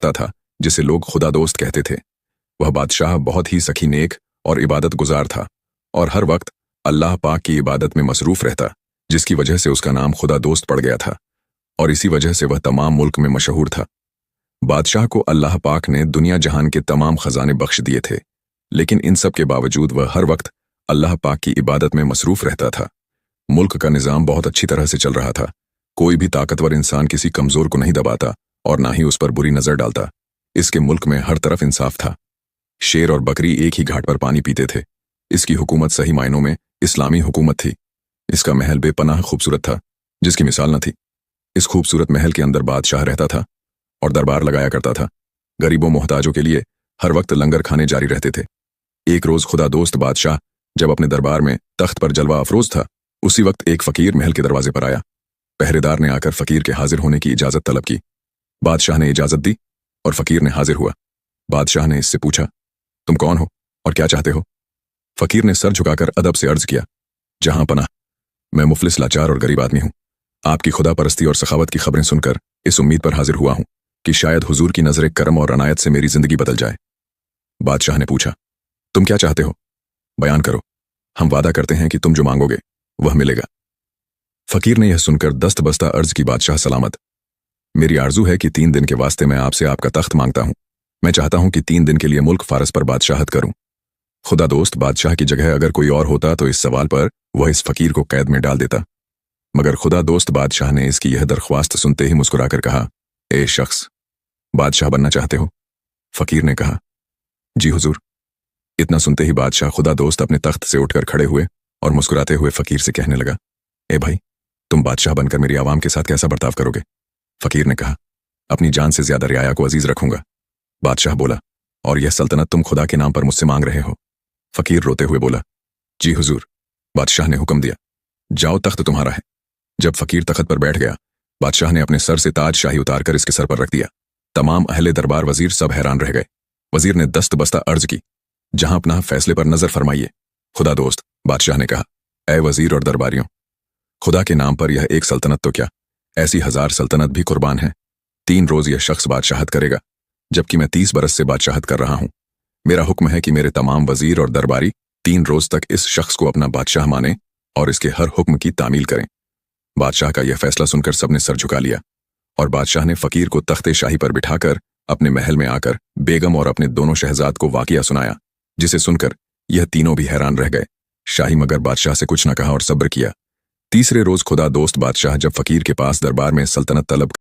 सकता था, जिसे लोग खुदा दोस्त कहते थे। वह बादशाह बहुत ही सखी नेक और इबादत गुजार था और हर वक्त अल्लाह पाक की इबादत में मसरूफ रहता, जिसकी वजह से उसका नाम खुदा दोस्त पड़ गया था और इसी वजह से वह तमाम मुल्क में मशहूर था। बादशाह को अल्लाह पाक ने दुनिया जहान के तमाम खजाने बख्श दिए थे, लेकिन इन सब के बावजूद वह हर वक्त अल्लाह पाक की इबादत में मसरूफ रहता था। मुल्क का निज़ाम बहुत अच्छी तरह से चल रहा था। कोई भी ताकतवर इंसान किसी कमज़ोर को नहीं दबाता और ना ही उस पर बुरी नज़र डालता। इसके मुल्क में हर तरफ इंसाफ था। शेर और बकरी एक ही घाट पर पानी पीते थे। इसकी हुकूमत सही मायनों में इस्लामी हुकूमत थी। इसका महल बेपनाह खूबसूरत था, जिसकी मिसाल न थी। इस खूबसूरत महल के अंदर बादशाह रहता था और दरबार लगाया करता था। गरीबों मोहताजों के लिए हर वक्त लंगर खाने जारी रहते थे। एक रोज़ खुदा दोस्त बादशाह जब अपने दरबार में तख्त पर जलवा अफरोज था, उसी वक्त एक फ़कीर महल के दरवाजे पर आया। पहरेदार ने आकर फ़कीर के हाजिर होने की इजाज़त तलब की। बादशाह ने इजाज़त दी और फ़कीर ने हाजिर हुआ। बादशाह ने इससे पूछा, तुम कौन हो और क्या चाहते हो? फ़कीर ने सर झुकाकर अदब से अर्ज़ किया, जहां पनाह, मैं मुफलिस, लाचार और गरीब आदमी हूं। आपकी खुदा परस्ती और सखावत की खबरें सुनकर इस उम्मीद पर हाजिर हुआ हूं कि शायद हुजूर की नज़र करम और अनायत से मेरी जिंदगी बदल जाए। बादशाह ने पूछा, तुम क्या चाहते हो? बयान करो, हम वादा करते हैं कि तुम जो मांगोगे वह मिलेगा। फ़कीर ने यह सुनकर दस्त बस्ता अर्ज की, बादशाह सलामत, मेरी आरजू है कि 3 दिन के वास्ते मैं आपसे आपका तख्त मांगता हूं। मैं चाहता हूं कि 3 दिन के लिए मुल्क फारस पर बादशाहत करूं। खुदा दोस्त बादशाह की जगह अगर कोई और होता तो इस सवाल पर वह इस फ़कीर को कैद में डाल देता, मगर खुदा दोस्त बादशाह ने इसकी यह दरख्वास्त सुनते ही मुस्कुराकर कहा, ए शख्स, बादशाह बनना चाहते हो? फ़कीर ने कहा, जी हुजूर। इतना सुनते ही बादशाह खुदा दोस्त अपने तख्त से उठकर खड़े हुए और मुस्कुराते हुए फ़कीर से कहने लगा, ए भाई, तुम बादशाह बनकर मेरी आवाम के साथ कैसा बर्ताव करोगे? फ़कीर ने कहा, अपनी जान से ज्यादा रियाया को अजीज रखूंगा। बादशाह बोला, और यह सल्तनत तुम खुदा के नाम पर मुझसे मांग रहे हो? फ़कीर रोते हुए बोला, जी हुजूर। बादशाह ने हुक्म दिया, जाओ, तख्त तुम्हारा है। जब फ़कीर तख्त पर बैठ गया, बादशाह ने अपने सर से ताज शाही उतारकर इसके सर पर रख दिया। तमाम अहले दरबार, वजीर सब हैरान रह गए। वजीर ने दस्त बस्ता अर्ज की, जहां अपना फैसले पर नजर फरमाइए। खुदा दोस्त बादशाह ने कहा, ए वजीर और दरबारियों, खुदा के नाम पर यह एक सल्तनत तो क्या, ऐसी 1000 सल्तनत भी कुर्बान है। 3 रोज यह शख्स बादशाहत करेगा, जबकि मैं 30 बरस से बादशाहत कर रहा हूं। मेरा हुक्म है कि मेरे तमाम वजीर और दरबारी 3 रोज तक इस शख्स को अपना बादशाह माने और इसके हर हुक्म की तामील करें। बादशाह का यह फैसला सुनकर सबने सर झुका लिया और बादशाह ने फ़कीर को तख्ते शाही पर बिठाकर अपने महल में आकर बेगम और अपने दोनों शहजाद को वाकिया सुनाया, जिसे सुनकर यह तीनों भी हैरान रह गए। शाही मगर बादशाह से कुछ न कहा और सब्र किया। तीसरे रोज खुदा दोस्त बादशाह जब फ़कीर के पास दरबार में सल्तनत तलब